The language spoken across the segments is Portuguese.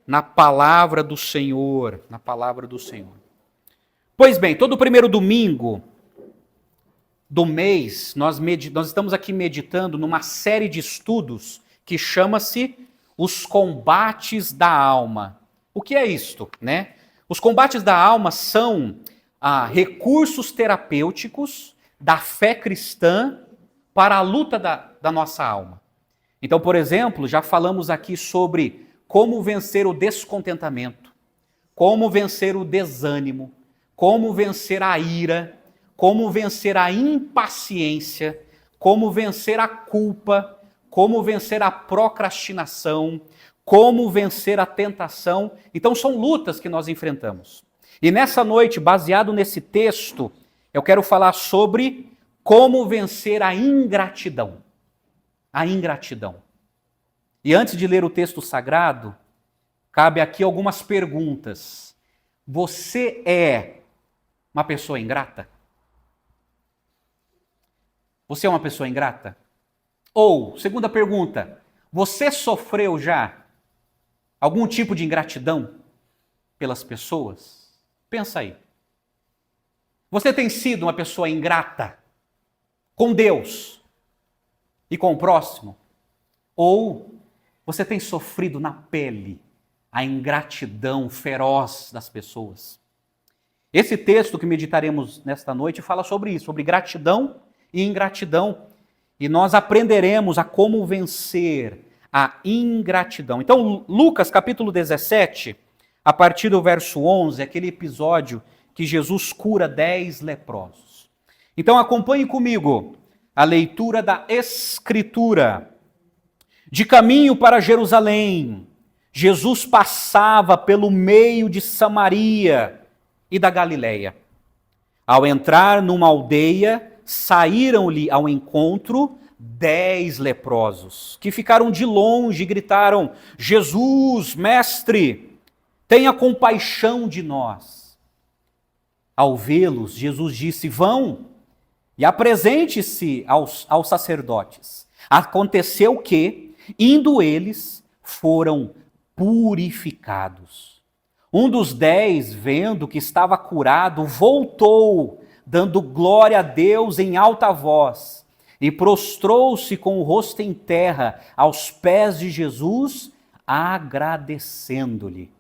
na palavra do Senhor, na palavra do Senhor. Pois bem, todo primeiro domingo do mês, nós estamos aqui meditando numa série de estudos que chama-se Os Combates da Alma. O que é isto, né? Os combates da alma são recursos terapêuticos da fé cristã para a luta da nossa alma. Então, por exemplo, já falamos aqui sobre como vencer o descontentamento, como vencer o desânimo, como vencer a ira, como vencer a impaciência, como vencer a culpa, como vencer a procrastinação, como vencer a tentação. Então são lutas que nós enfrentamos. E nessa noite, baseado nesse texto, eu quero falar sobre como vencer a ingratidão. A ingratidão. E antes de ler o texto sagrado, cabe aqui algumas perguntas. Você é uma pessoa ingrata? Você é uma pessoa ingrata? Ou, segunda pergunta, você sofreu já algum tipo de ingratidão pelas pessoas? Pensa aí. Você tem sido uma pessoa ingrata com Deus e com o próximo? Ou você tem sofrido na pele a ingratidão feroz das pessoas? Esse texto que meditaremos nesta noite fala sobre isso, sobre gratidão e ingratidão. E nós aprenderemos a como vencer a ingratidão. Então, Lucas capítulo 17, a partir do verso 11, aquele episódio que Jesus cura 10 leprosos. Então, acompanhe comigo a leitura da Escritura. De caminho para Jerusalém, Jesus passava pelo meio de Samaria e da Galileia. Ao entrar numa aldeia, saíram-lhe ao encontro 10 leprosos, que ficaram de longe e gritaram: Jesus, mestre, tenha compaixão de nós. Ao vê-los, Jesus disse: vão e apresente-se aos sacerdotes. Aconteceu que, indo eles, foram purificados. Um dos 10, vendo que estava curado, voltou, dando glória a Deus em alta voz, e prostrou-se com o rosto em terra aos pés de Jesus, agradecendo-lhe.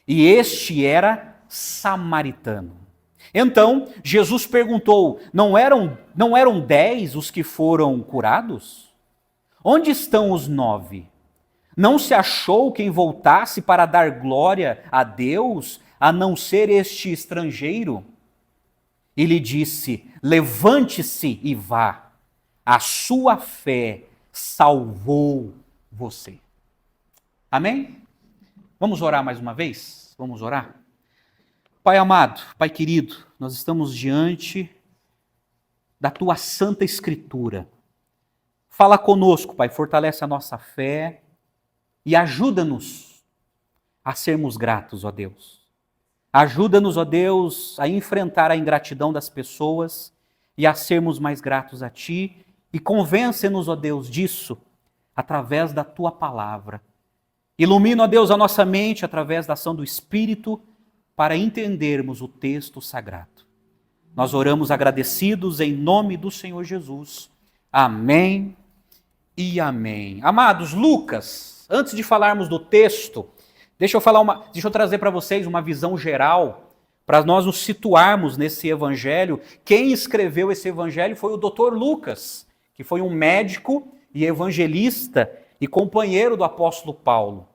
E este era samaritano. Então, Jesus perguntou: não eram 10 os que foram curados? Onde estão os 9? Não se achou quem voltasse para dar glória a Deus, a não ser este estrangeiro? E lhe disse: levante-se e vá, a sua fé salvou você. Amém? Vamos orar mais uma vez? Vamos orar? Pai amado, Pai querido, nós estamos diante da Tua Santa Escritura. Fala conosco, Pai, fortalece a nossa fé e ajuda-nos a sermos gratos, ó Deus. Ajuda-nos, ó Deus, a enfrentar a ingratidão das pessoas e a sermos mais gratos a Ti, e convence-nos, ó Deus, disso através da Tua palavra. Ilumina, ó Deus, a nossa mente através da ação do Espírito para entendermos o texto sagrado. Nós oramos agradecidos em nome do Senhor Jesus. Amém e amém. Amados, Lucas, antes de falarmos do texto, deixa eu trazer para vocês uma visão geral, para nós nos situarmos nesse evangelho. Quem escreveu esse evangelho foi o Dr. Lucas, que foi um médico e evangelista e companheiro do apóstolo Paulo.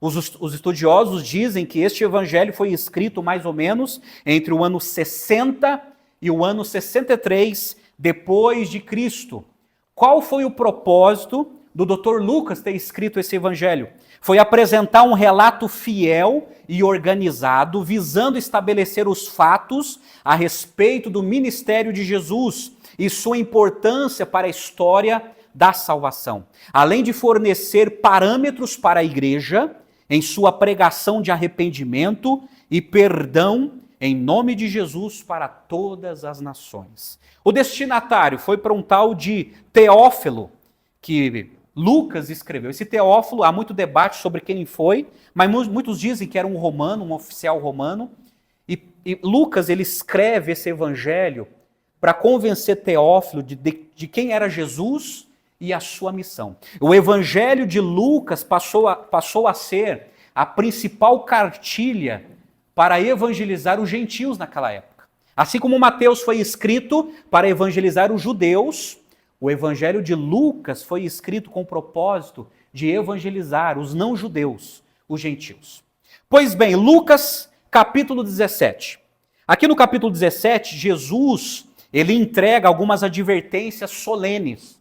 Os estudiosos dizem que este evangelho foi escrito mais ou menos entre o ano 60 e o ano 63 depois de Cristo. Qual foi o propósito do Dr. Lucas ter escrito esse evangelho? Foi apresentar um relato fiel e organizado, visando estabelecer os fatos a respeito do ministério de Jesus e sua importância para a história da salvação. Além de fornecer parâmetros para a igreja em sua pregação de arrependimento e perdão em nome de Jesus para todas as nações. O destinatário foi para um tal de Teófilo, que Lucas escreveu. Esse Teófilo, há muito debate sobre quem foi, mas muitos dizem que era um romano, um oficial romano. E Lucas, ele escreve esse evangelho para convencer Teófilo de quem era Jesus e a sua missão. O evangelho de Lucas passou a ser a principal cartilha para evangelizar os gentios naquela época. Assim como Mateus foi escrito para evangelizar os judeus, o evangelho de Lucas foi escrito com o propósito de evangelizar os não-judeus, os gentios. Pois bem, Lucas, capítulo 17. Aqui no capítulo 17, Jesus, ele entrega algumas advertências solenes.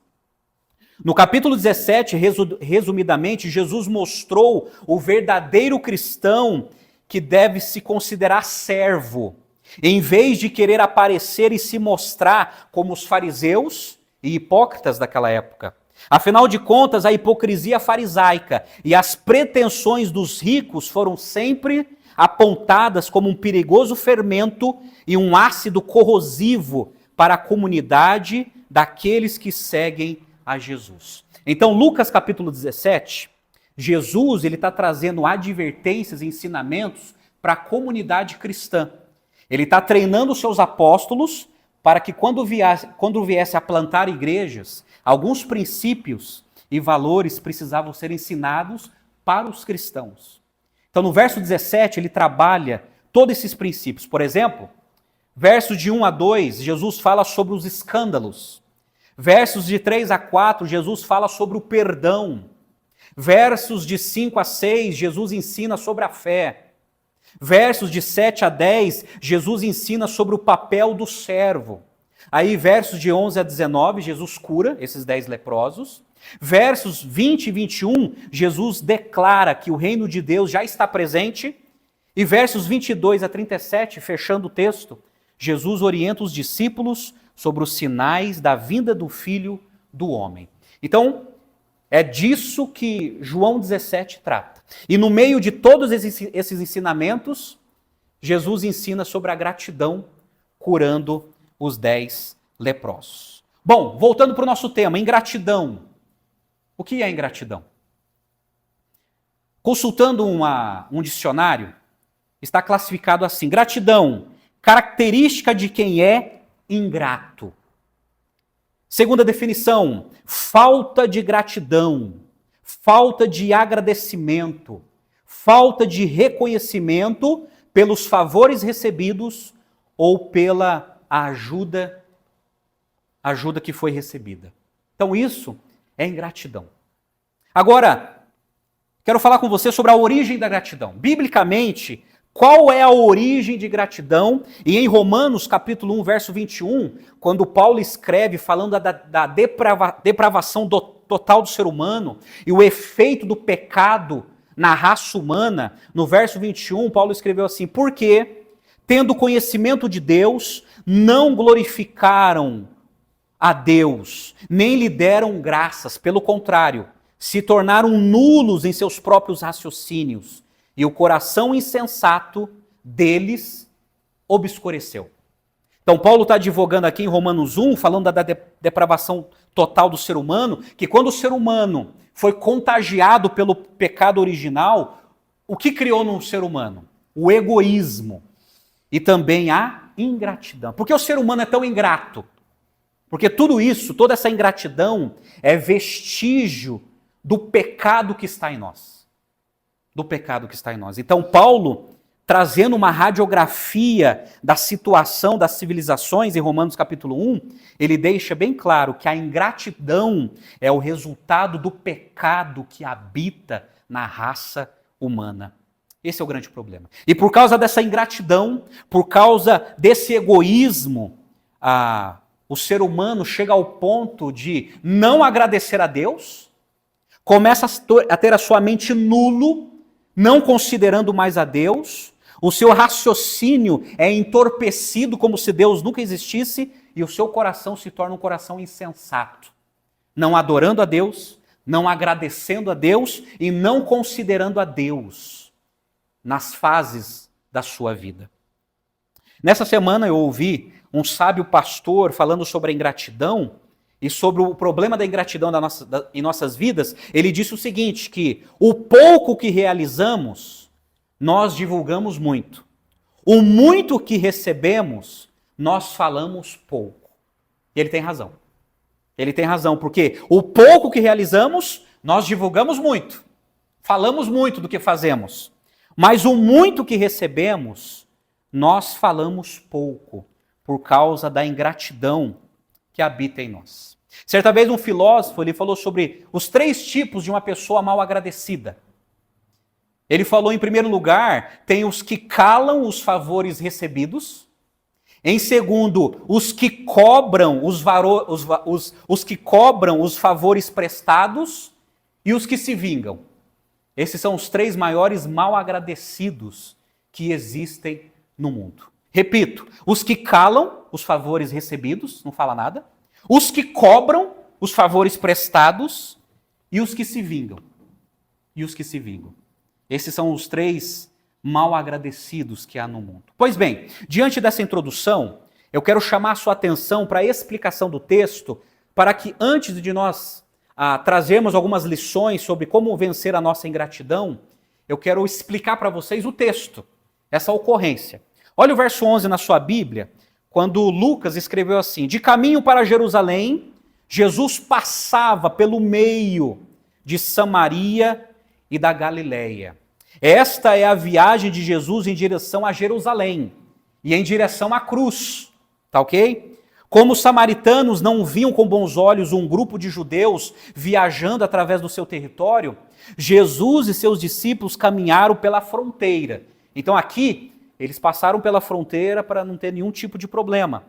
No capítulo 17, resumidamente, Jesus mostrou o verdadeiro cristão que deve se considerar servo, em vez de querer aparecer e se mostrar como os fariseus e hipócritas daquela época. Afinal de contas, a hipocrisia farisaica e as pretensões dos ricos foram sempre apontadas como um perigoso fermento e um ácido corrosivo para a comunidade daqueles que seguem a Jesus. Então, Lucas capítulo 17, Jesus ele está trazendo advertências e ensinamentos para a comunidade cristã. Ele está treinando os seus apóstolos para que quando viesse a plantar igrejas, alguns princípios e valores precisavam ser ensinados para os cristãos. Então, no verso 17, ele trabalha todos esses princípios. Por exemplo, versos de 1 a 2, Jesus fala sobre os escândalos. Versos de 3 a 4, Jesus fala sobre o perdão. Versos de 5 a 6, Jesus ensina sobre a fé. Versos de 7 a 10, Jesus ensina sobre o papel do servo. Aí, versos de 11 a 19, Jesus cura esses 10 leprosos. Versos 20 e 21, Jesus declara que o reino de Deus já está presente. E versos 22 a 37, fechando o texto, Jesus orienta os discípulos sobre os sinais da vinda do Filho do Homem. Então, é disso que João 17 trata. E no meio de todos esses ensinamentos, Jesus ensina sobre a gratidão, curando os 10 leprosos. Bom, voltando para o nosso tema, ingratidão. O que é ingratidão? Consultando um dicionário, está classificado assim: gratidão, característica de quem é ingrato. Segunda definição, falta de gratidão, falta de agradecimento, falta de reconhecimento pelos favores recebidos ou pela ajuda que foi recebida. Então isso é ingratidão. Agora, quero falar com você sobre a origem da gratidão. Biblicamente, qual é a origem de gratidão? E em Romanos, capítulo 1, verso 21, quando Paulo escreve falando da depravação total do ser humano e o efeito do pecado na raça humana, no verso 21, Paulo escreveu assim: porque, tendo conhecimento de Deus, não glorificaram a Deus, nem lhe deram graças, pelo contrário, se tornaram nulos em seus próprios raciocínios, e o coração insensato deles obscureceu. Então, Paulo está advogando aqui em Romanos 1, falando da depravação total do ser humano, que quando o ser humano foi contagiado pelo pecado original, o que criou no ser humano? O egoísmo e também a ingratidão. Por que o ser humano é tão ingrato? Porque tudo isso, toda essa ingratidão é vestígio do pecado que está em nós. Do pecado que está em nós. Então, Paulo, trazendo uma radiografia da situação das civilizações em Romanos capítulo 1, ele deixa bem claro que a ingratidão é o resultado do pecado que habita na raça humana. Esse é o grande problema. E por causa dessa ingratidão, por causa desse egoísmo, o ser humano chega ao ponto de não agradecer a Deus, começa a ter a sua mente nulo, não considerando mais a Deus, o seu raciocínio é entorpecido como se Deus nunca existisse e o seu coração se torna um coração insensato, não adorando a Deus, não agradecendo a Deus e não considerando a Deus nas fases da sua vida. Nessa semana eu ouvi um sábio pastor falando sobre a ingratidão e sobre o problema da ingratidão em nossas vidas, ele disse o seguinte, que o pouco que realizamos, nós divulgamos muito. O muito que recebemos, nós falamos pouco. E ele tem razão. Ele tem razão, porque o pouco que realizamos, nós divulgamos muito. Falamos muito do que fazemos. Mas o muito que recebemos, nós falamos pouco, por causa da ingratidão que habita em nós. Certa vez um filósofo, ele falou sobre os 3 tipos de uma pessoa mal agradecida. Ele falou, em primeiro lugar, tem os que calam os favores recebidos. Em segundo, os que cobram os que cobram os favores prestados e os que se vingam. Esses são os 3 maiores mal agradecidos que existem no mundo. Repito, os que calam os favores recebidos, não fala nada. Os que cobram os favores prestados e os que se vingam. E os que se vingam. Esses são os 3 mal agradecidos que há no mundo. Pois bem, diante dessa introdução, eu quero chamar a sua atenção para a explicação do texto, para que antes de nós trazermos algumas lições sobre como vencer a nossa ingratidão, eu quero explicar para vocês o texto, essa ocorrência. Olha o verso 11 na sua Bíblia, quando Lucas escreveu assim: de caminho para Jerusalém, Jesus passava pelo meio de Samaria e da Galileia. Esta é a viagem de Jesus em direção a Jerusalém e em direção à cruz, tá ok? Como os samaritanos não viam com bons olhos um grupo de judeus viajando através do seu território, Jesus e seus discípulos caminharam pela fronteira. Então aqui, eles passaram pela fronteira para não ter nenhum tipo de problema.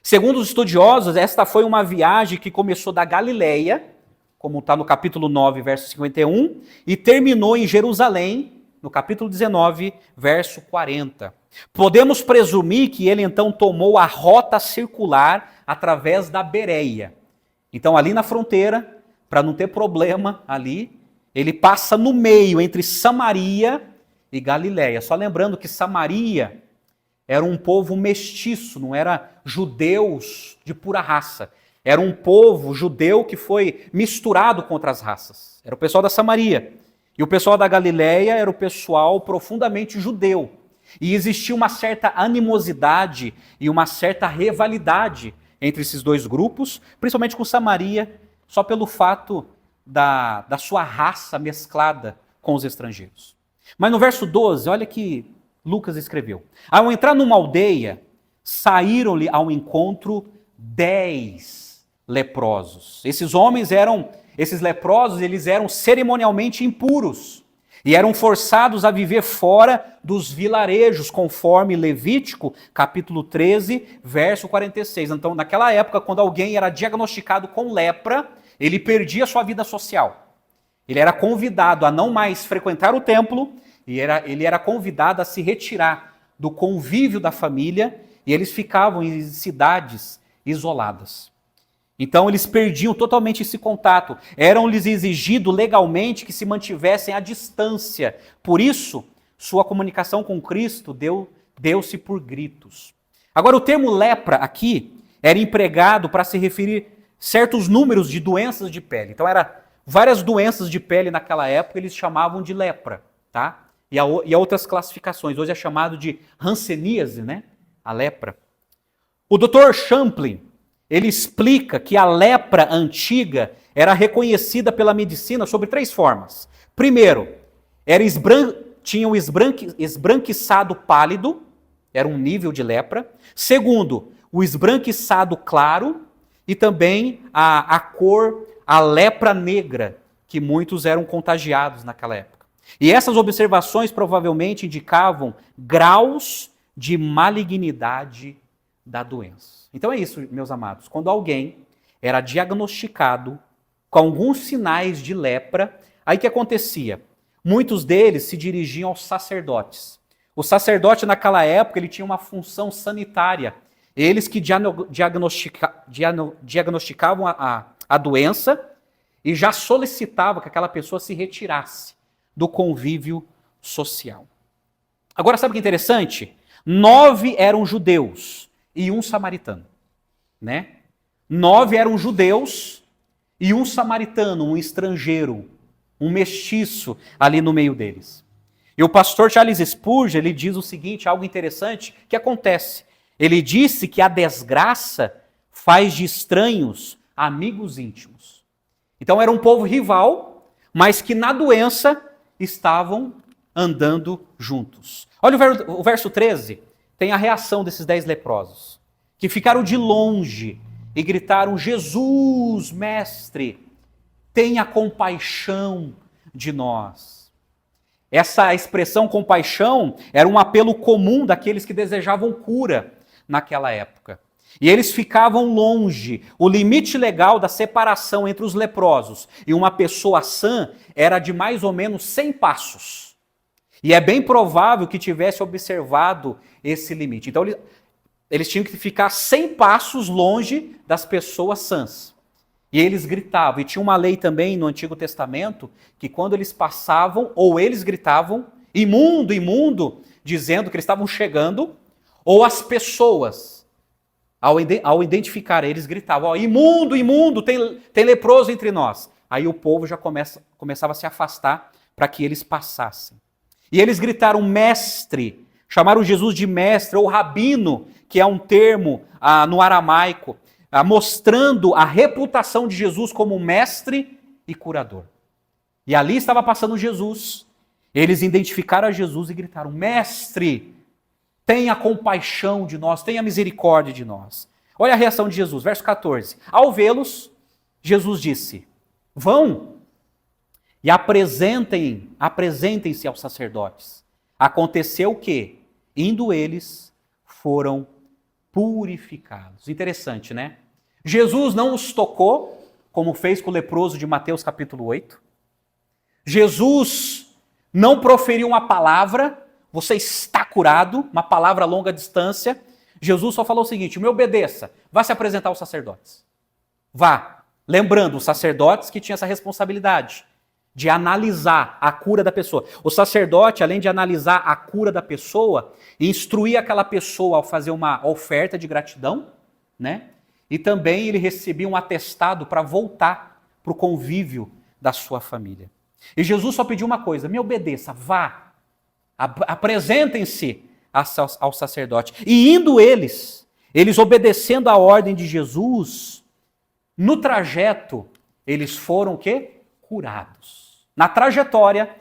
Segundo os estudiosos, esta foi uma viagem que começou da Galileia, como está no capítulo 9, verso 51, e terminou em Jerusalém, no capítulo 19, verso 40. Podemos presumir que ele então tomou a rota circular através da Bereia. Então ali na fronteira, para não ter problema ali, ele passa no meio entre Samaria e Galileia. Só lembrando que Samaria era um povo mestiço, não era judeus de pura raça. Era um povo judeu que foi misturado com outras raças. Era o pessoal da Samaria. E o pessoal da Galileia era o pessoal profundamente judeu. E existia uma certa animosidade e uma certa rivalidade entre esses 2 grupos, principalmente com Samaria, só pelo fato da sua raça mesclada com os estrangeiros. Mas no verso 12, olha que Lucas escreveu. Ao entrar numa aldeia, saíram-lhe ao encontro 10 leprosos. Esses leprosos, eles eram cerimonialmente impuros e eram forçados a viver fora dos vilarejos, conforme Levítico, capítulo 13, verso 46. Então, naquela época, quando alguém era diagnosticado com lepra, ele perdia sua vida social. Ele era convidado a não mais frequentar o templo e ele era convidado a se retirar do convívio da família e eles ficavam em cidades isoladas. Então eles perdiam totalmente esse contato. Era-lhes exigido legalmente que se mantivessem à distância. Por isso, sua comunicação com Cristo deu-se por gritos. Agora, o termo lepra aqui era empregado para se referir certos números de doenças de pele. Então, eram várias doenças de pele naquela época, eles chamavam de lepra, tá? E há outras classificações. Hoje é chamado de hanseníase, né? A lepra. O Dr. Champlin, ele explica que a lepra antiga era reconhecida pela medicina sobre 3 formas. Primeiro, tinha o esbranquiçado pálido, era um nível de lepra. Segundo, o esbranquiçado claro e também a lepra negra, que muitos eram contagiados naquela época. E essas observações provavelmente indicavam graus de malignidade da doença. Então é isso, meus amados. Quando alguém era diagnosticado com alguns sinais de lepra, aí o que acontecia? Muitos deles se dirigiam aos sacerdotes. O sacerdote naquela época ele tinha uma função sanitária. Eles que diagnosticavam a doença e já solicitavam que aquela pessoa se retirasse do convívio social. Agora, sabe o que é interessante? 9 eram judeus e 1 samaritano, né? 9 eram judeus e um samaritano, um estrangeiro, um mestiço ali no meio deles. E o pastor Charles Spurgeon, ele diz o seguinte, algo interessante que acontece. Ele disse que a desgraça faz de estranhos amigos íntimos. Então era um povo rival, mas que na doença estavam andando juntos. Olha o verso 13, tem a reação desses 10 leprosos, que ficaram de longe e gritaram: Jesus, mestre, tenha compaixão de nós. Essa expressão compaixão era um apelo comum daqueles que desejavam cura naquela época. E eles ficavam longe. O limite legal da separação entre os leprosos e uma pessoa sã era de mais ou menos 100 passos. E é bem provável que tivesse observado esse limite. Então eles tinham que ficar 100 passos longe das pessoas sãs. E eles gritavam. E tinha uma lei também no Antigo Testamento que quando eles passavam, ou eles gritavam, imundo, imundo, dizendo que eles estavam chegando, ou as pessoas, ao identificar eles, gritavam: ó, imundo, imundo, tem leproso entre nós. Aí o povo já começava a se afastar para que eles passassem. E eles gritaram: mestre, chamaram Jesus de mestre, ou rabino, que é um termo no aramaico, mostrando a reputação de Jesus como mestre e curador. E ali estava passando Jesus. Eles identificaram a Jesus e gritaram: mestre, tenha compaixão de nós, tenha misericórdia de nós. Olha a reação de Jesus, verso 14. Ao vê-los, Jesus disse: vão e apresentem-se aos sacerdotes. Aconteceu o quê? Indo eles, foram purificados. Interessante, né? Jesus não os tocou, como fez com o leproso de Mateus capítulo 8. Jesus não proferiu uma palavra: você está curado, uma palavra a longa distância. Jesus só falou o seguinte: me obedeça, vá se apresentar aos sacerdotes. Vá. Lembrando, os sacerdotes que tinham essa responsabilidade de analisar a cura da pessoa. O sacerdote, além de analisar a cura da pessoa, instruía aquela pessoa ao fazer uma oferta de gratidão, né? E também ele recebia um atestado para voltar para o convívio da sua família. E Jesus só pediu uma coisa: me obedeça, vá. Apresentem-se ao sacerdote. E indo eles obedecendo a ordem de Jesus, no trajeto, eles foram o quê? Curados. Na trajetória,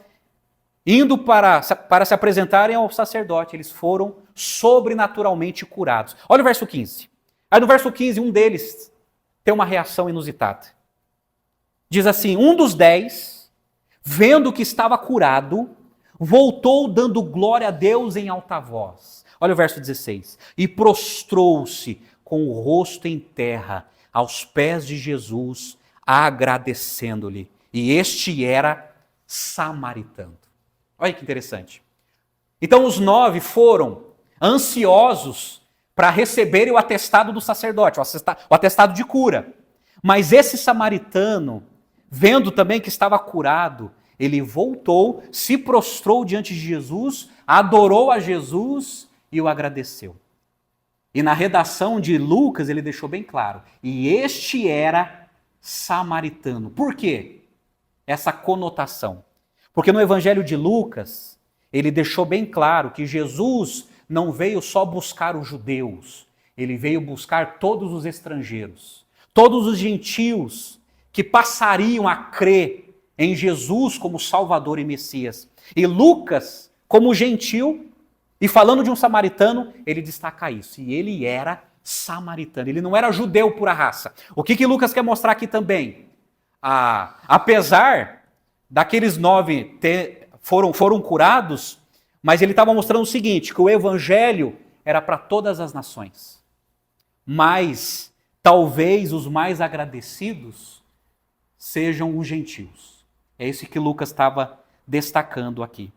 indo para se apresentarem ao sacerdote, eles foram sobrenaturalmente curados. Olha o verso 15. Aí no verso 15, um deles tem uma reação inusitada. Diz assim: um dos 10, vendo que estava curado, voltou dando glória a Deus em alta voz. Olha o verso 16. E prostrou-se com o rosto em terra aos pés de Jesus, agradecendo-lhe. E este era samaritano. Olha que interessante. Então os 9 foram ansiosos para receberem o atestado do sacerdote, o atestado de cura. Mas esse samaritano, vendo também que estava curado, ele voltou, se prostrou diante de Jesus, adorou a Jesus e o agradeceu. E na redação de Lucas ele deixou bem claro: e este era samaritano. Por quê? Essa conotação. Porque no Evangelho de Lucas, ele deixou bem claro que Jesus não veio só buscar os judeus, ele veio buscar todos os estrangeiros, todos os gentios que passariam a crer em Jesus como Salvador e Messias. E Lucas, como gentil, e falando de um samaritano, ele destaca isso. E ele era samaritano, ele não era judeu pura raça. O que Lucas quer mostrar aqui também? Apesar daqueles 9 foram curados, mas ele estava mostrando o seguinte, que o evangelho era para todas as nações. Mas talvez os mais agradecidos sejam os gentios. É isso que Lucas estava destacando aqui.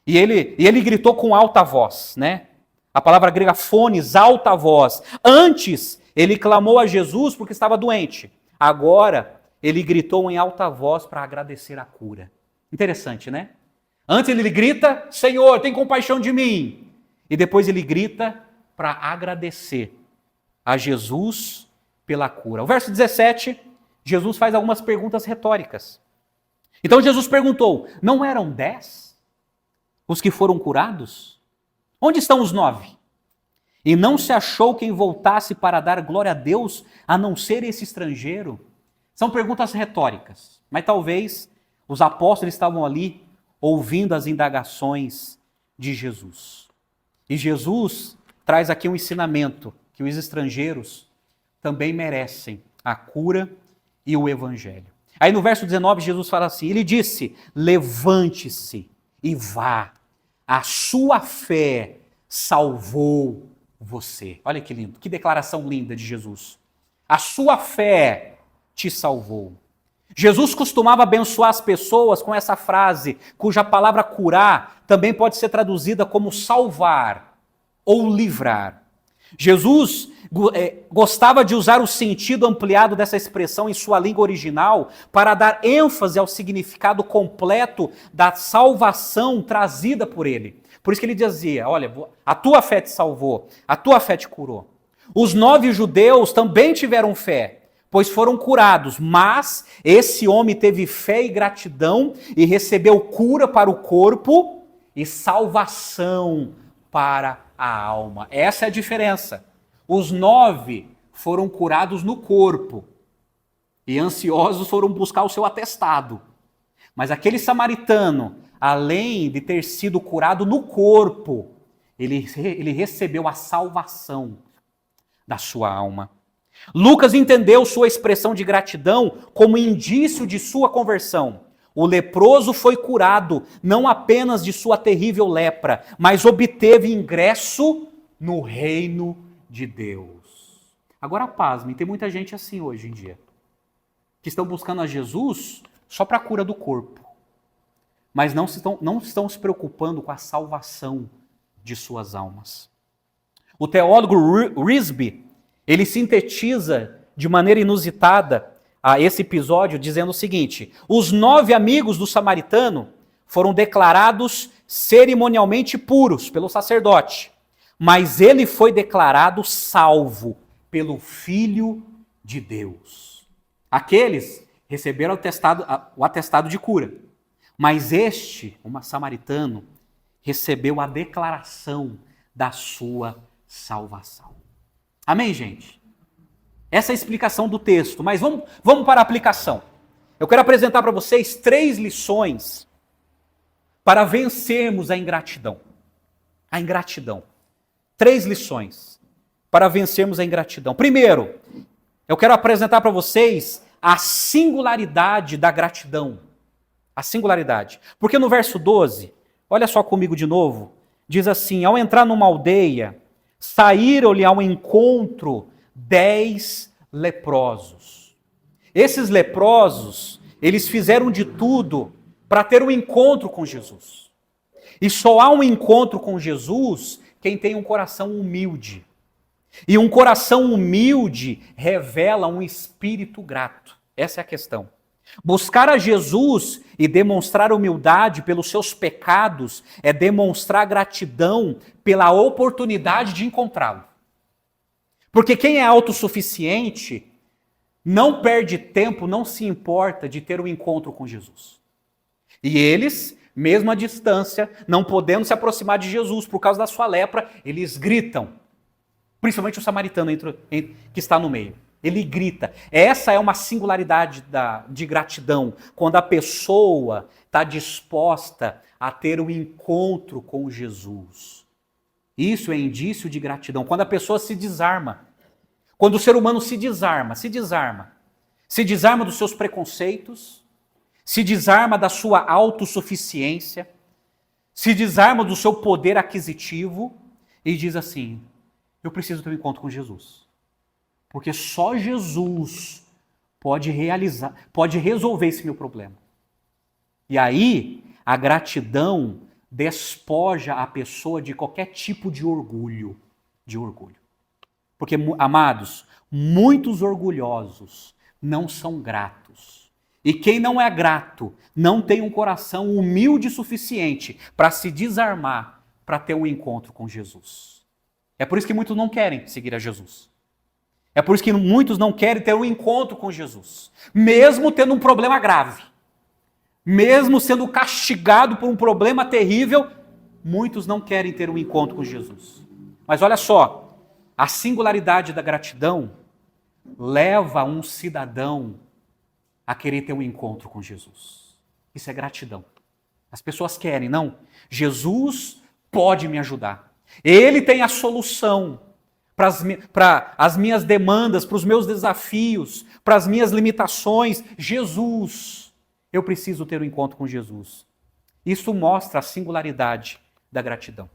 E ele gritou com alta voz, né? A palavra grega fones, alta voz. Antes, ele clamou a Jesus porque estava doente. Agora, ele gritou em alta voz para agradecer a cura. Interessante, né? Antes ele grita: Senhor, tem compaixão de mim. E depois ele grita para agradecer a Jesus pela cura. O verso 17, Jesus faz algumas perguntas retóricas. Então Jesus perguntou, não eram 10 os que foram curados? Onde estão os 9? E não se achou quem voltasse para dar glória a Deus, a não ser esse estrangeiro? São perguntas retóricas, mas talvez os apóstolos estavam ali ouvindo as indagações de Jesus. E Jesus traz aqui um ensinamento, que os estrangeiros também merecem a cura e o evangelho. Aí no verso 19 Jesus fala assim, ele disse, levante-se e vá, a sua fé salvou você. Olha que lindo, que declaração linda de Jesus. A sua fé te salvou. Jesus costumava abençoar as pessoas com essa frase, cuja palavra curar também pode ser traduzida como salvar ou livrar. Jesus gostava de usar o sentido ampliado dessa expressão em sua língua original para dar ênfase ao significado completo da salvação trazida por ele. Por isso que ele dizia, olha, a tua fé te salvou, a tua fé te curou. Os 9 judeus também tiveram fé, pois foram curados, mas esse homem teve fé e gratidão e recebeu cura para o corpo e salvação para a alma. Essa é a diferença. Os 9 foram curados no corpo e ansiosos foram buscar o seu atestado. Mas aquele samaritano, além de ter sido curado no corpo, ele recebeu a salvação da sua alma. Lucas entendeu sua expressão de gratidão como indício de sua conversão. O leproso foi curado não apenas de sua terrível lepra, mas obteve ingresso no reino de Deus. Agora pasmem, tem muita gente assim hoje em dia, que estão buscando a Jesus só para a cura do corpo, mas não estão se preocupando com a salvação de suas almas. O teólogo Risby, ele sintetiza de maneira inusitada a esse episódio dizendo o seguinte: os 9 amigos do samaritano foram declarados cerimonialmente puros pelo sacerdote, mas ele foi declarado salvo pelo Filho de Deus. Aqueles receberam o atestado de cura, mas este, um samaritano, recebeu a declaração da sua salvação. Amém, gente? Essa é a explicação do texto, mas vamos para a aplicação. Eu quero apresentar para vocês 3 lições para vencermos a ingratidão. A ingratidão. 3 lições para vencermos a ingratidão. Primeiro, eu quero apresentar para vocês a singularidade da gratidão. A singularidade. Porque no verso 12, olha só comigo de novo, diz assim, ao entrar numa aldeia, saíram-lhe ao encontro 10 leprosos. Esses leprosos, eles fizeram de tudo para ter um encontro com Jesus. E só há um encontro com Jesus quem tem um coração humilde. E um coração humilde revela um espírito grato. Essa é a questão. Buscar a Jesus e demonstrar humildade pelos seus pecados é demonstrar gratidão pela oportunidade de encontrá-lo. Porque quem é autossuficiente não perde tempo, não se importa de ter um encontro com Jesus. E eles, mesmo à distância, não podendo se aproximar de Jesus por causa da sua lepra, eles gritam. Principalmente o samaritano que está no meio. Ele grita. Essa é uma singularidade de gratidão, quando a pessoa está disposta a ter um encontro com Jesus. Isso é indício de gratidão. Quando a pessoa se desarma, quando o ser humano se desarma dos seus preconceitos, se desarma da sua autossuficiência, se desarma do seu poder aquisitivo e diz assim, eu preciso ter um encontro com Jesus. Porque só Jesus pode resolver esse meu problema. E aí, a gratidão despoja a pessoa de qualquer tipo de orgulho. Porque, amados, muitos orgulhosos não são gratos. E quem não é grato não tem um coração humilde o suficiente para se desarmar para ter um encontro com Jesus. É por isso que muitos não querem seguir a Jesus. É por isso que muitos não querem ter um encontro com Jesus, mesmo tendo um problema grave, mesmo sendo castigado por um problema terrível, muitos não querem ter um encontro com Jesus. Mas olha só, a singularidade da gratidão leva um cidadão a querer ter um encontro com Jesus. Isso é gratidão. As pessoas querem, não. Jesus pode me ajudar. Ele tem a solução para as minhas demandas, para os meus desafios, para as minhas limitações. Jesus, eu preciso ter um encontro com Jesus. Isso mostra a singularidade da gratidão.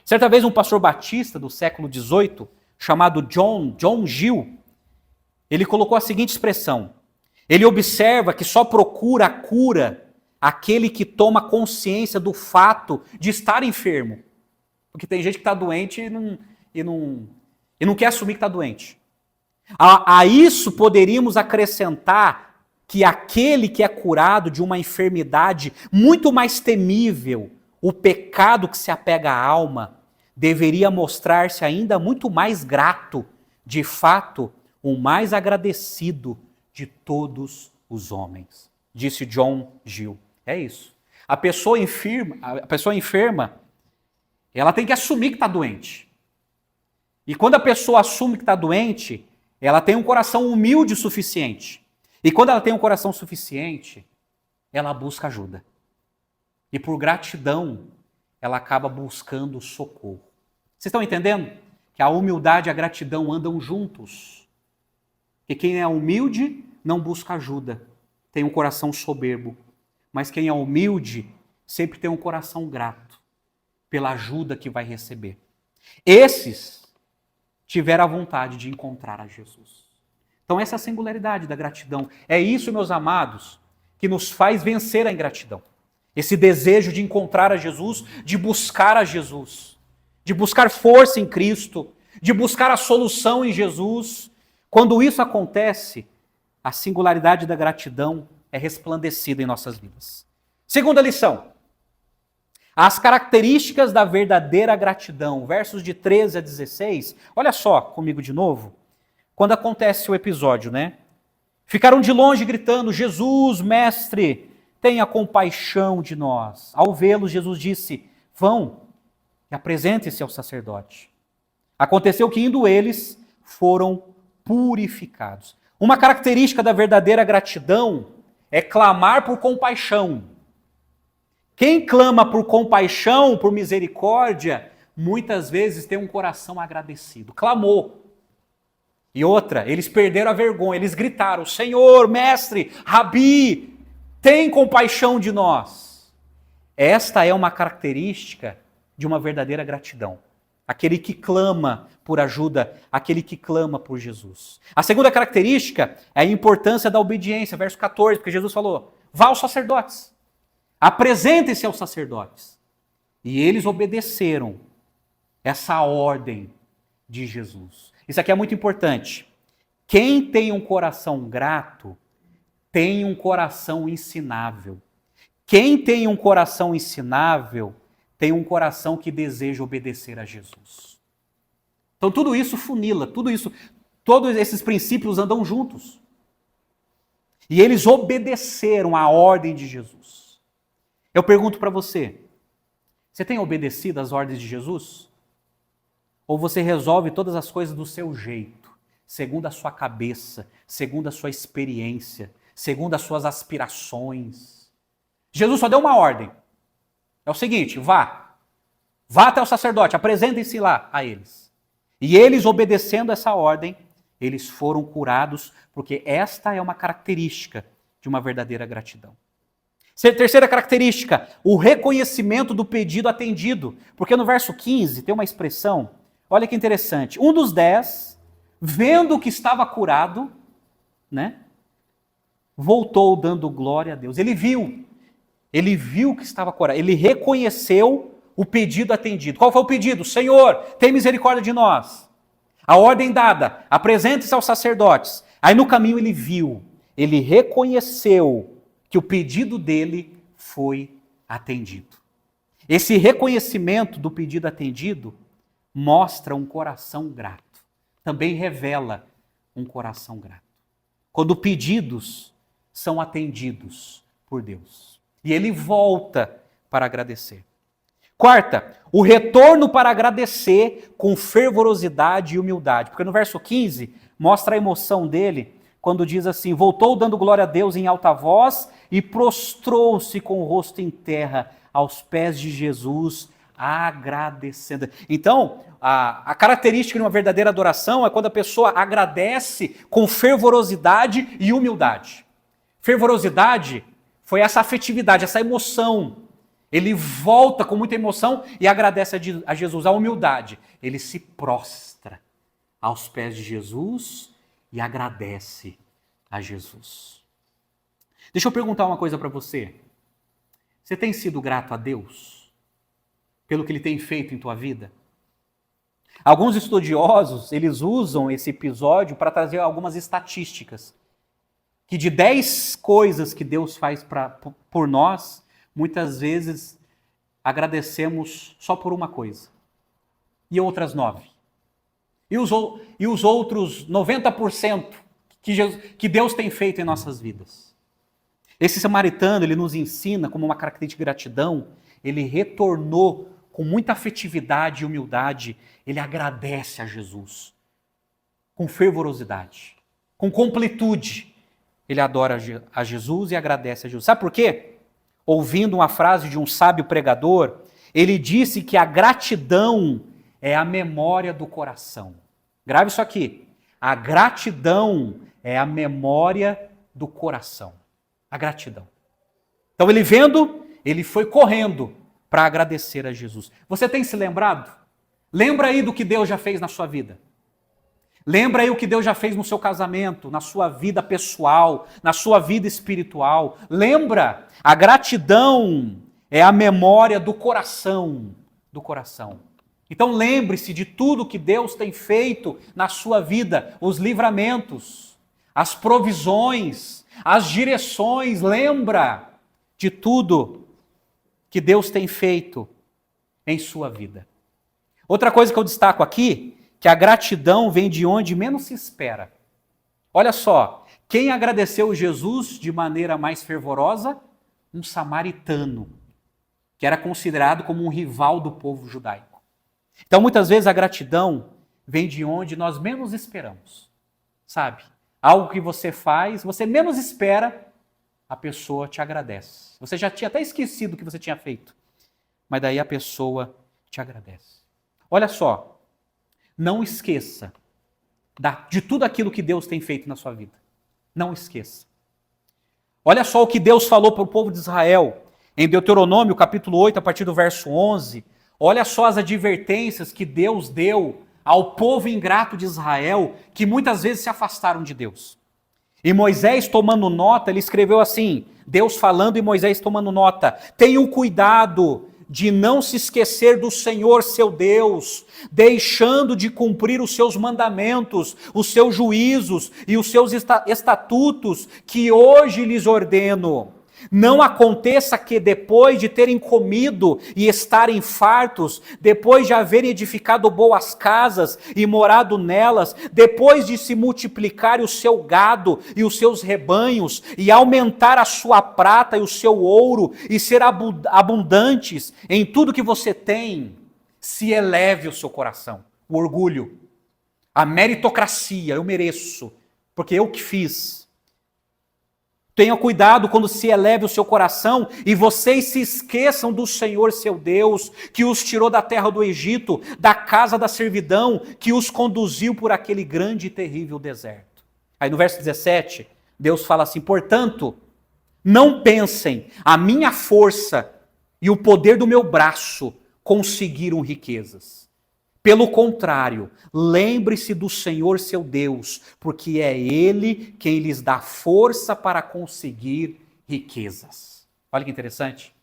Certa vez um pastor batista do século XVIII, chamado John Gill, ele colocou a seguinte expressão: ele observa que só procura a cura aquele que toma consciência do fato de estar enfermo. Porque tem gente que está doente e não quer assumir que está doente. A isso poderíamos acrescentar que aquele que é curado de uma enfermidade muito mais temível, o pecado que se apega à alma, deveria mostrar-se ainda muito mais grato, de fato, o mais agradecido de todos os homens. Disse John Gill. É isso. A pessoa enferma, ela tem que assumir que está doente. E quando a pessoa assume que está doente, ela tem um coração humilde o suficiente. E quando ela tem um coração suficiente, ela busca ajuda. E por gratidão, ela acaba buscando socorro. Vocês estão entendendo? Que a humildade e a gratidão andam juntos. Que quem é humilde não busca ajuda, tem um coração soberbo. Mas quem é humilde sempre tem um coração grato pela ajuda que vai receber. Esses tiveram a vontade de encontrar a Jesus. Então essa é a singularidade da gratidão. É isso, meus amados, que nos faz vencer a ingratidão. Esse desejo de encontrar a Jesus, de buscar a Jesus, de buscar força em Cristo, de buscar a solução em Jesus. Quando isso acontece, a singularidade da gratidão é resplandecida em nossas vidas. Segunda lição. As características da verdadeira gratidão, versos de 13 a 16. Olha só comigo de novo. Quando acontece o episódio, né? Ficaram de longe gritando: Jesus, mestre, tenha compaixão de nós. Ao vê-los, Jesus disse: vão e apresentem-se ao sacerdote. Aconteceu que, indo eles, foram purificados. Uma característica da verdadeira gratidão é clamar por compaixão. Quem clama por compaixão, por misericórdia, muitas vezes tem um coração agradecido. Clamou. E outra, eles perderam a vergonha, eles gritaram: Senhor, mestre, Rabi, tem compaixão de nós. Esta é uma característica de uma verdadeira gratidão. Aquele que clama por ajuda, aquele que clama por Jesus. A segunda característica é a importância da obediência, verso 14, porque Jesus falou: vá aos sacerdotes, apresentem-se aos sacerdotes. E eles obedeceram essa ordem de Jesus. Isso aqui é muito importante. Quem tem um coração grato, tem um coração ensinável. Quem tem um coração ensinável, tem um coração que deseja obedecer a Jesus. Então tudo isso funila, todos esses princípios andam juntos. E eles obedeceram à ordem de Jesus. Eu pergunto para você, você tem obedecido às ordens de Jesus? Ou você resolve todas as coisas do seu jeito, segundo a sua cabeça, segundo a sua experiência, segundo as suas aspirações? Jesus só deu uma ordem. É o seguinte: vá até o sacerdote, apresentem-se lá a eles. E eles, obedecendo essa ordem, eles foram curados, porque esta é uma característica de uma verdadeira gratidão. Terceira característica, o reconhecimento do pedido atendido. Porque no verso 15 tem uma expressão, olha que interessante. Um dos 10, vendo que estava curado, né, voltou dando glória a Deus. Ele viu que estava curado, ele reconheceu o pedido atendido. Qual foi o pedido? Senhor, tem misericórdia de nós. A ordem dada, apresente-se aos sacerdotes. Aí no caminho ele reconheceu que o pedido dele foi atendido. Esse reconhecimento do pedido atendido mostra um coração grato. também revela um coração grato. Quando pedidos são atendidos por Deus. E ele volta para agradecer. Quarta, o retorno para agradecer com fervorosidade e humildade. Porque no verso 15 mostra a emoção dele quando diz assim: voltou dando glória a Deus em alta voz e prostrou-se com o rosto em terra aos pés de Jesus, agradecendo. Então, a característica de uma verdadeira adoração é quando a pessoa agradece com fervorosidade e humildade. Fervorosidade foi essa afetividade, essa emoção. Ele volta com muita emoção e agradece a Jesus. A humildade, ele se prostra aos pés de Jesus e agradece a Jesus. Deixa eu perguntar uma coisa para você. Você tem sido grato a Deus pelo que Ele tem feito em tua vida? Alguns estudiosos, eles usam esse episódio para trazer algumas estatísticas. Que de 10 coisas que Deus faz por nós, muitas vezes agradecemos só por uma coisa. E outras 9. E os outros 90% que Deus tem feito em nossas vidas. Esse samaritano, ele nos ensina como uma característica de gratidão, ele retornou com muita afetividade e humildade, ele agradece a Jesus. Com fervorosidade, com completude, ele adora a Jesus e agradece a Jesus. Sabe por quê? Ouvindo uma frase de um sábio pregador, ele disse que a gratidão é a memória do coração. Grave isso aqui. A gratidão é a memória do coração. A gratidão. Então ele vendo, ele foi correndo para agradecer a Jesus. Você tem se lembrado? Lembra aí do que Deus já fez na sua vida. Lembra aí o que Deus já fez no seu casamento, na sua vida pessoal, na sua vida espiritual. Lembra? A gratidão é a memória do coração. Do coração. Então lembre-se de tudo que Deus tem feito na sua vida, os livramentos, as provisões, as direções. Lembra de tudo que Deus tem feito em sua vida. Outra coisa que eu destaco aqui, que a gratidão vem de onde menos se espera. Olha só, quem agradeceu Jesus de maneira mais fervorosa? Um samaritano, que era considerado como um rival do povo judaico. Então, muitas vezes a gratidão vem de onde nós menos esperamos, sabe? Algo que você faz, você menos espera, a pessoa te agradece. Você já tinha até esquecido o que você tinha feito, mas daí a pessoa te agradece. Olha só, não esqueça de tudo aquilo que Deus tem feito na sua vida. Não esqueça. Olha só o que Deus falou para o povo de Israel, em Deuteronômio, capítulo 8, a partir do verso 11. Olha só as advertências que Deus deu ao povo ingrato de Israel, que muitas vezes se afastaram de Deus. E Moisés, tomando nota, ele escreveu assim, Deus falando e Moisés tomando nota: tenham cuidado de não se esquecer do Senhor seu Deus, deixando de cumprir os seus mandamentos, os seus juízos e os seus estatutos que hoje lhes ordeno. Não aconteça que depois de terem comido e estarem fartos, depois de haverem edificado boas casas e morado nelas, depois de se multiplicar o seu gado e os seus rebanhos, e aumentar a sua prata e o seu ouro, e ser abundantes em tudo que você tem, se eleve o seu coração. O orgulho, a meritocracia, eu mereço, porque eu que fiz. Tenha cuidado quando se eleve o seu coração e vocês se esqueçam do Senhor seu Deus, que os tirou da terra do Egito, da casa da servidão, que os conduziu por aquele grande e terrível deserto. Aí no verso 17, Deus fala assim: portanto, não pensem, a minha força e o poder do meu braço conseguiram riquezas. Pelo contrário, lembre-se do Senhor seu Deus, porque é Ele quem lhes dá força para conseguir riquezas. Olha que interessante.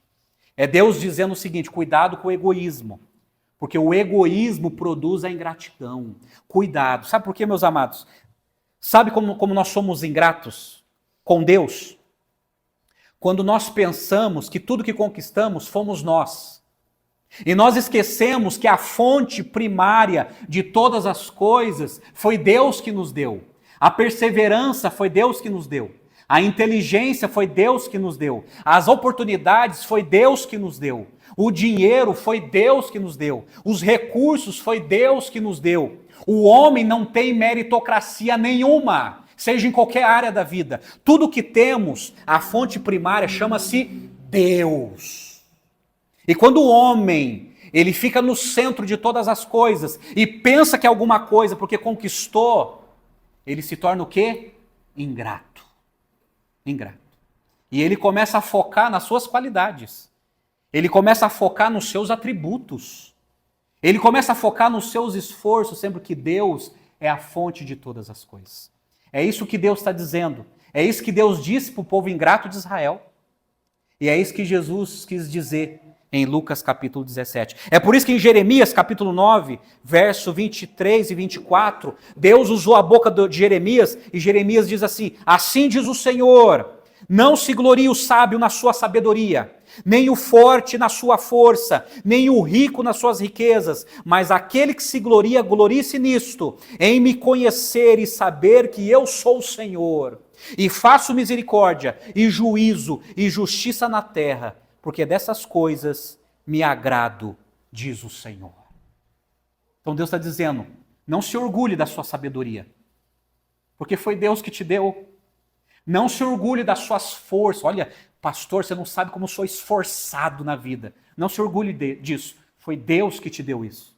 É Deus dizendo o seguinte: cuidado com o egoísmo, porque o egoísmo produz a ingratidão. Cuidado. Sabe por quê, meus amados? Sabe como nós somos ingratos com Deus? Quando nós pensamos que tudo que conquistamos fomos nós. E nós esquecemos que a fonte primária de todas as coisas foi Deus que nos deu. A perseverança foi Deus que nos deu. A inteligência foi Deus que nos deu. As oportunidades foi Deus que nos deu. O dinheiro foi Deus que nos deu. Os recursos foi Deus que nos deu. O homem não tem meritocracia nenhuma, seja em qualquer área da vida. Tudo que temos, a fonte primária chama-se Deus. E quando o homem, ele fica no centro de todas as coisas e pensa que é alguma coisa porque conquistou, ele se torna o quê? Ingrato. Ingrato. E ele começa a focar nas suas qualidades. Ele começa a focar nos seus atributos. Ele começa a focar nos seus esforços, sendo que Deus é a fonte de todas as coisas. É isso que Deus está dizendo. É isso que Deus disse para o povo ingrato de Israel. E é isso que Jesus quis dizer em Lucas capítulo 17. É por isso que em Jeremias capítulo 9, verso 23 e 24, Deus usou a boca de Jeremias e Jeremias diz assim: assim diz o Senhor, não se glorie o sábio na sua sabedoria, nem o forte na sua força, nem o rico nas suas riquezas, mas aquele que se gloria, glorie-se nisto, em me conhecer e saber que eu sou o Senhor, e faço misericórdia, e juízo, e justiça na terra, porque dessas coisas me agrado, diz o Senhor. Então Deus está dizendo, não se orgulhe da sua sabedoria, porque foi Deus que te deu. Não se orgulhe das suas forças. Olha, pastor, você não sabe como eu sou esforçado na vida. Não se orgulhe disso. Foi Deus que te deu isso.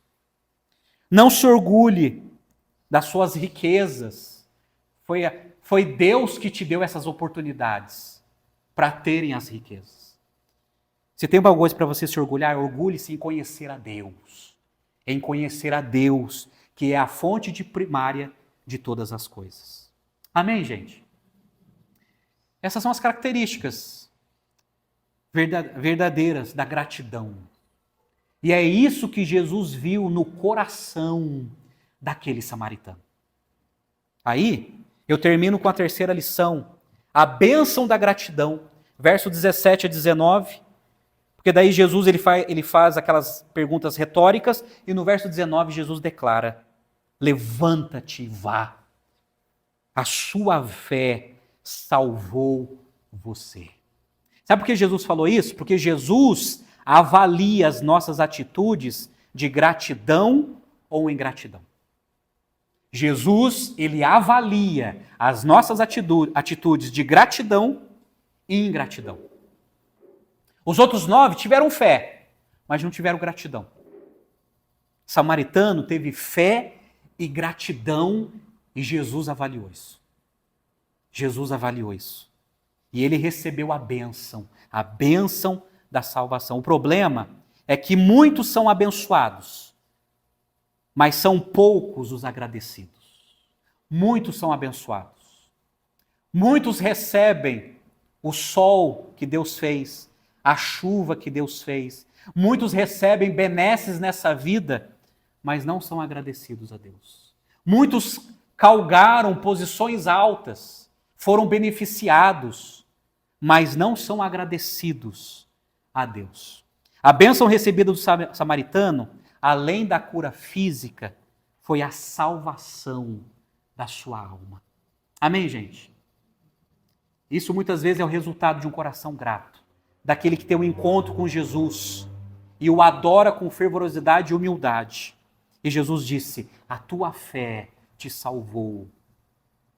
Não se orgulhe das suas riquezas. Foi Deus que te deu essas oportunidades para terem as riquezas. Se tem alguma coisa para você se orgulhar, orgulhe-se em conhecer a Deus. Em conhecer a Deus, que é a fonte primária de todas as coisas. Amém, gente? Essas são as características verdadeiras da gratidão. E é isso que Jesus viu no coração daquele samaritano. Aí, eu termino com a terceira lição, a bênção da gratidão, verso 17 a 19, porque daí Jesus ele faz aquelas perguntas retóricas, e no verso 19 Jesus declara, levanta-te e vá, a sua fé salvou você. Sabe por que Jesus falou isso? Porque Jesus avalia as nossas atitudes de gratidão ou ingratidão. Jesus, ele avalia as nossas atitudes de gratidão e ingratidão. Os outros 9 tiveram fé, mas não tiveram gratidão. O samaritano teve fé e gratidão e Jesus avaliou isso. Jesus avaliou isso. E ele recebeu a bênção da salvação. O problema é que muitos são abençoados, mas são poucos os agradecidos. Muitos são abençoados. Muitos recebem o sol que Deus fez, a chuva que Deus fez. Muitos recebem benesses nessa vida, mas não são agradecidos a Deus. Muitos galgaram posições altas, foram beneficiados, mas não são agradecidos a Deus. A bênção recebida do samaritano, além da cura física, foi a salvação da sua alma. Amém, gente? Isso muitas vezes é o resultado de um coração grato, daquele que tem um encontro com Jesus e o adora com fervorosidade e humildade. E Jesus disse, a tua fé te salvou.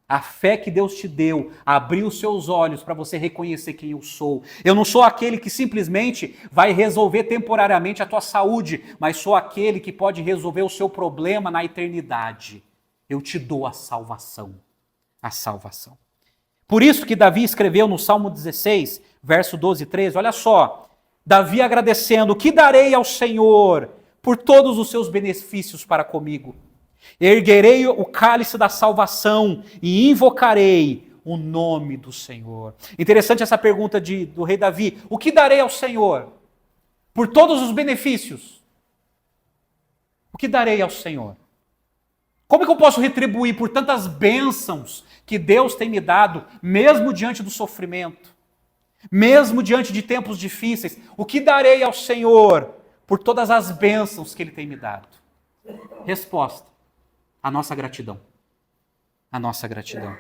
A fé que Deus te deu abriu os seus olhos para você reconhecer quem eu sou. Eu não sou aquele que simplesmente vai resolver temporariamente a tua saúde, mas sou aquele que pode resolver o seu problema na eternidade. Eu te dou a salvação. A salvação. Por isso que Davi escreveu no Salmo 16, verso 12 e 13, olha só, Davi agradecendo, o que darei ao Senhor por todos os seus benefícios para comigo? Erguerei o cálice da salvação e invocarei o nome do Senhor. Interessante essa pergunta do rei Davi, o que darei ao Senhor por todos os benefícios? O que darei ao Senhor? Como é que eu posso retribuir por tantas bênçãos que Deus tem me dado, mesmo diante do sofrimento, mesmo diante de tempos difíceis? O que darei ao Senhor por todas as bênçãos que Ele tem me dado? Resposta: a nossa gratidão. A nossa gratidão.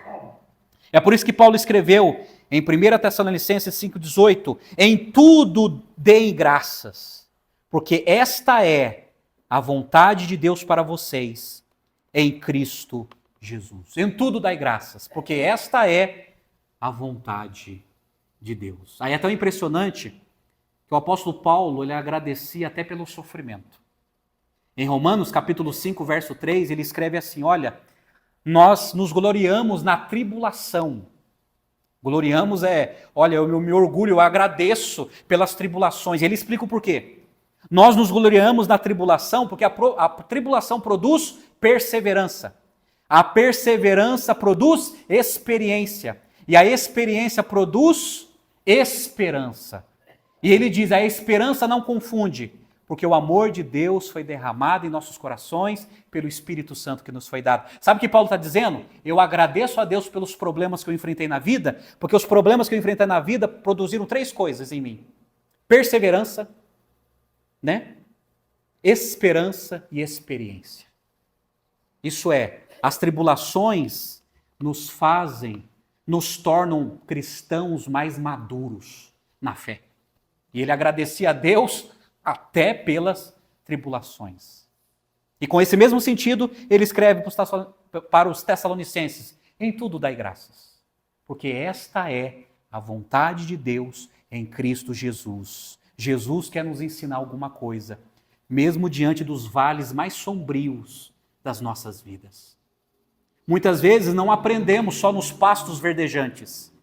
É por isso que Paulo escreveu em 1 Tessalonicenses 5,18: em tudo deem graças, porque esta é a vontade de Deus para vocês em Cristo Jesus. Em tudo dai graças, porque esta é a vontade de Deus. Aí é tão impressionante que o apóstolo Paulo, ele agradecia até pelo sofrimento. Em Romanos capítulo 5, verso 3, ele escreve assim: olha, nós nos gloriamos na tribulação. Gloriamos olha, eu me orgulho, eu agradeço pelas tribulações. E ele explica o porquê. Nós nos gloriamos na tribulação porque a tribulação produz perseverança. A perseverança produz experiência. E a experiência produz esperança. E ele diz: a esperança não confunde, porque o amor de Deus foi derramado em nossos corações pelo Espírito Santo que nos foi dado. Sabe o que Paulo está dizendo? Eu agradeço a Deus pelos problemas que eu enfrentei na vida, porque os problemas que eu enfrentei na vida produziram 3 coisas em mim: perseverança, esperança e experiência. Isso é, as tribulações nos tornam cristãos mais maduros na fé. E ele agradecia a Deus até pelas tribulações. E com esse mesmo sentido, ele escreve para os Tessalonicenses: em tudo dai graças, porque esta é a vontade de Deus em Cristo Jesus. Jesus quer nos ensinar alguma coisa, mesmo diante dos vales mais sombrios das nossas vidas. Muitas vezes não aprendemos só nos pastos verdejantes,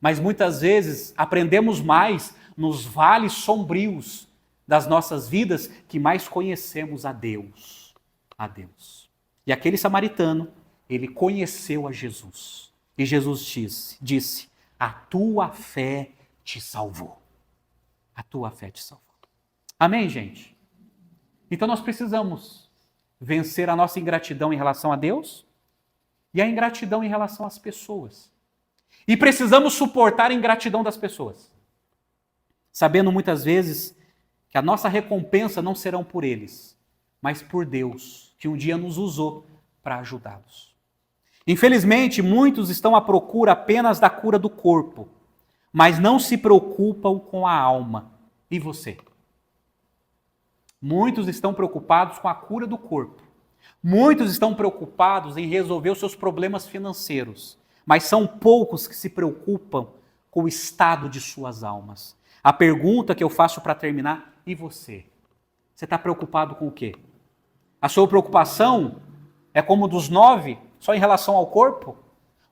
mas muitas vezes aprendemos mais nos vales sombrios das nossas vidas que mais conhecemos a Deus. A Deus. E aquele samaritano, ele conheceu a Jesus. E Jesus disse: a tua fé te salvou. A tua fé te salvou. Amém, gente? Então nós precisamos vencer a nossa ingratidão em relação a Deus e a ingratidão em relação às pessoas. E precisamos suportar a ingratidão das pessoas, sabendo muitas vezes que a nossa recompensa não serão por eles, mas por Deus, que um dia nos usou para ajudá-los. Infelizmente, muitos estão à procura apenas da cura do corpo, mas não se preocupam com a alma. E você? Muitos estão preocupados com a cura do corpo. Muitos estão preocupados em resolver os seus problemas financeiros, mas são poucos que se preocupam com o estado de suas almas. A pergunta que eu faço para terminar: e você? Você está preocupado com o quê? A sua preocupação é como dos 9, só em relação ao corpo?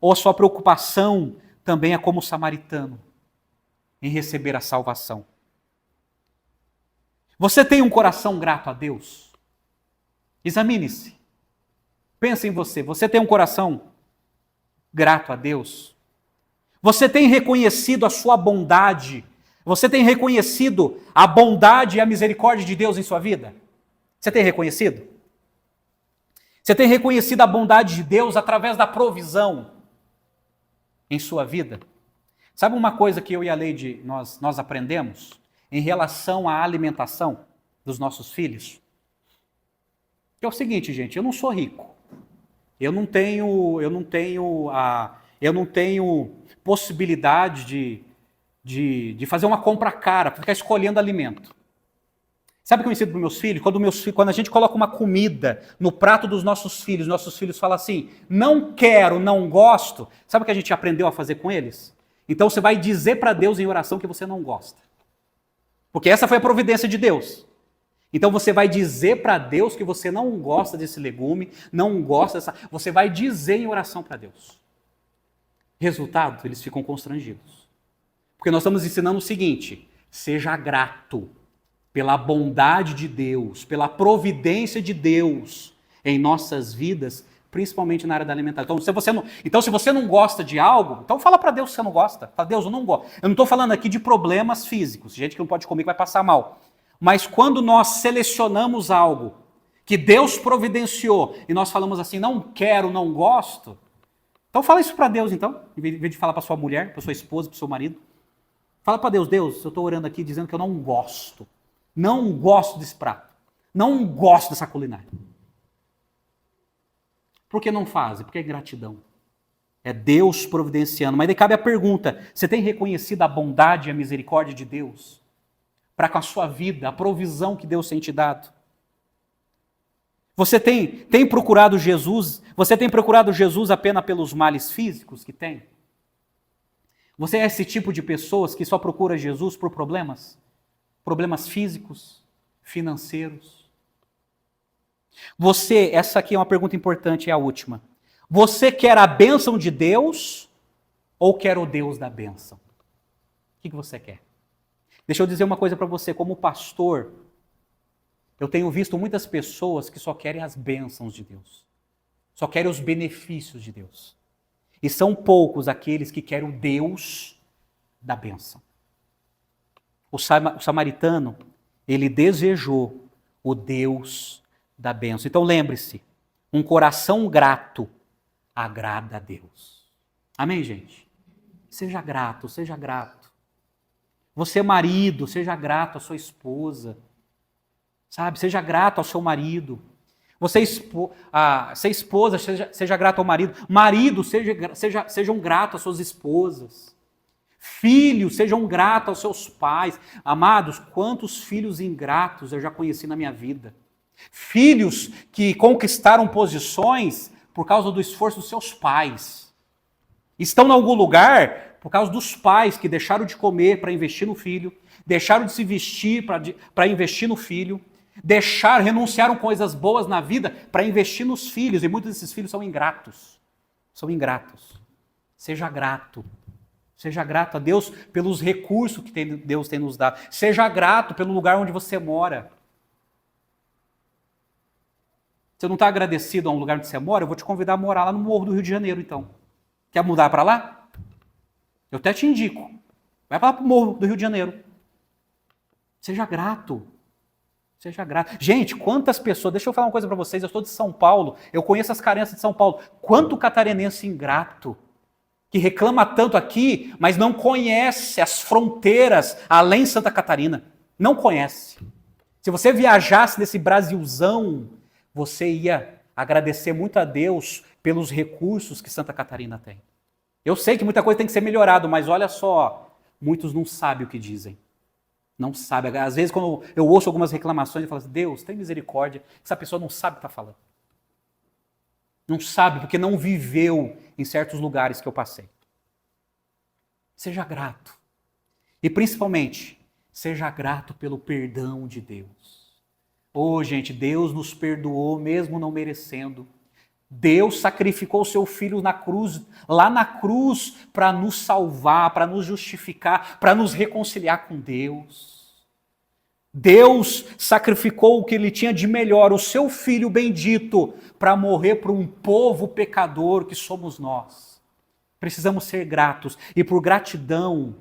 Ou a sua preocupação também é como o samaritano, em receber a salvação? Você tem um coração grato a Deus? Examine-se. Pense em você. Você tem um coração grato a Deus? Você tem reconhecido a sua bondade? Você tem reconhecido a bondade e a misericórdia de Deus em sua vida? Você tem reconhecido? Você tem reconhecido a bondade de Deus através da provisão em sua vida? Sabe uma coisa que eu e a Leide nós aprendemos em relação à alimentação dos nossos filhos? Que é o seguinte, gente: eu não sou rico. Eu não tenho possibilidade de fazer uma compra cara, para ficar escolhendo alimento. Sabe o que eu ensino para meus filhos? Quando a gente coloca uma comida no prato dos nossos filhos falam assim: não quero, não gosto. Sabe o que a gente aprendeu a fazer com eles? Então você vai dizer para Deus em oração que você não gosta. Porque essa foi a providência de Deus. Então você vai dizer para Deus que você não gosta desse legume, não gosta dessa... Você vai dizer em oração para Deus. Resultado, eles ficam constrangidos. Porque nós estamos ensinando o seguinte: seja grato pela bondade de Deus, pela providência de Deus em nossas vidas, principalmente na área da alimentação. Então, se você não gosta de algo, então fala para Deus que você não gosta. Fala: Deus, eu não gosto. Eu não estou falando aqui de problemas físicos, gente que não pode comer que vai passar mal. Mas quando nós selecionamos algo que Deus providenciou e nós falamos assim: não quero, não gosto, então fala isso para Deus, então, em vez de falar para sua mulher, para sua esposa, para o seu marido. Fala para Deus: Deus, eu estou orando aqui dizendo que eu não gosto Não gosto desse prato. Não gosto dessa culinária. Por que não fazem? Porque é gratidão. É Deus providenciando. Mas daí cabe a pergunta: você tem reconhecido a bondade e a misericórdia de Deus para com a sua vida, a provisão que Deus tem te dado? Você tem procurado Jesus? Você tem procurado Jesus apenas pelos males físicos que tem? Você é esse tipo de pessoas que só procura Jesus por problemas? Problemas físicos, financeiros? Essa aqui é uma pergunta importante, é a última. Você quer a bênção de Deus ou quer o Deus da bênção? O que você quer? Deixa eu dizer uma coisa para você, como pastor, eu tenho visto muitas pessoas que só querem as bênçãos de Deus, só querem os benefícios de Deus. E são poucos aqueles que querem o Deus da bênção. O samaritano, ele desejou o Deus da bênção. Então lembre-se, um coração grato agrada a Deus. Amém, gente? Seja grato, seja grato. Você, marido, seja grato à sua esposa. Sabe? Seja grato ao seu marido. Você, esposa, seja grato ao marido. Marido, sejam gratos às suas esposas. Filhos, sejam gratos aos seus pais. Amados, quantos filhos ingratos eu já conheci na minha vida. Filhos que conquistaram posições por causa do esforço dos seus pais. Estão em algum lugar por causa dos pais que deixaram de comer para investir no filho, deixaram de se vestir para investir no filho, renunciaram coisas boas na vida para investir nos filhos, e muitos desses filhos são ingratos. São ingratos. Seja grato. Seja grato a Deus pelos recursos que Deus tem nos dado. Seja grato pelo lugar onde você mora. Você não está agradecido a um lugar onde você mora? Eu vou te convidar a morar lá no Morro do Rio de Janeiro, então. Quer mudar para lá? Eu até te indico. Vai para o Morro do Rio de Janeiro. Seja grato. Seja grato. Gente, quantas pessoas... Deixa eu falar uma coisa para vocês. Eu sou de São Paulo. Eu conheço as carências de São Paulo. Quanto catarinense ingrato que reclama tanto aqui, mas não conhece as fronteiras além de Santa Catarina. Não conhece. Se você viajasse nesse Brasilzão, você ia agradecer muito a Deus pelos recursos que Santa Catarina tem. Eu sei que muita coisa tem que ser melhorado, mas olha só, muitos não sabem o que dizem. Não sabem. Às vezes, quando eu ouço algumas reclamações, eu falo assim: Deus, tem misericórdia. Essa pessoa não sabe o que está falando. Não sabe porque não viveu em certos lugares que eu passei. Seja grato. E principalmente, seja grato pelo perdão de Deus. Gente, Deus nos perdoou mesmo não merecendo. Deus sacrificou o seu Filho lá na cruz, para nos salvar, para nos justificar, para nos reconciliar com Deus. Deus sacrificou o que Ele tinha de melhor, o seu Filho bendito, para morrer por um povo pecador que somos nós. Precisamos ser gratos, e por gratidão,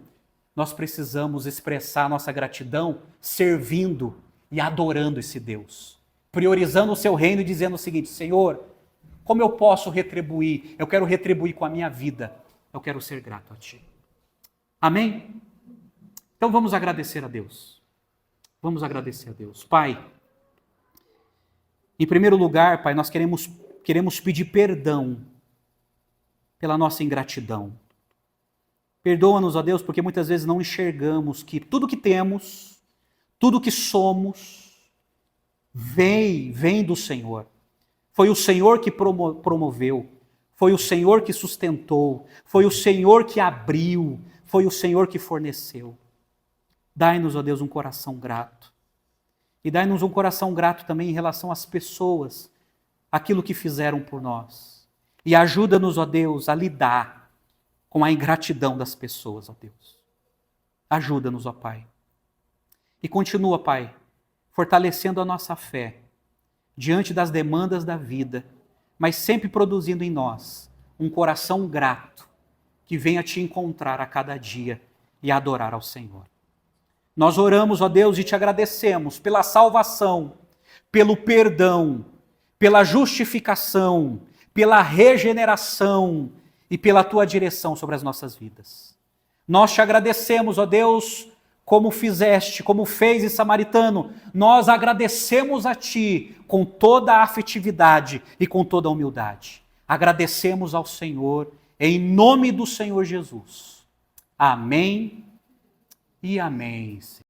nós precisamos expressar nossa gratidão servindo e adorando esse Deus, priorizando o seu reino e dizendo o seguinte: Senhor, como eu posso retribuir? Eu quero retribuir com a minha vida. Eu quero ser grato a Ti. Amém? Então vamos agradecer a Deus. Vamos agradecer a Deus. Pai, em primeiro lugar, Pai, nós queremos pedir perdão pela nossa ingratidão. Perdoa-nos, ó Deus, porque muitas vezes não enxergamos que tudo que temos, tudo que somos, vem do Senhor. Foi o Senhor que promoveu, foi o Senhor que sustentou, foi o Senhor que abriu, foi o Senhor que forneceu. Dai-nos, ó Deus, um coração grato. E dai-nos um coração grato também em relação às pessoas, aquilo que fizeram por nós. E ajuda-nos, ó Deus, a lidar com a ingratidão das pessoas, ó Deus. Ajuda-nos, ó Pai. E continua, Pai, fortalecendo a nossa fé diante das demandas da vida, mas sempre produzindo em nós um coração grato que venha te encontrar a cada dia e adorar ao Senhor. Nós oramos, ó Deus, e te agradecemos pela salvação, pelo perdão, pela justificação, pela regeneração e pela tua direção sobre as nossas vidas. Nós te agradecemos, ó Deus, como fizeste, como fez esse samaritano, nós agradecemos a Ti com toda a afetividade e com toda a humildade. Agradecemos ao Senhor, em nome do Senhor Jesus. Amém e amém, Senhor.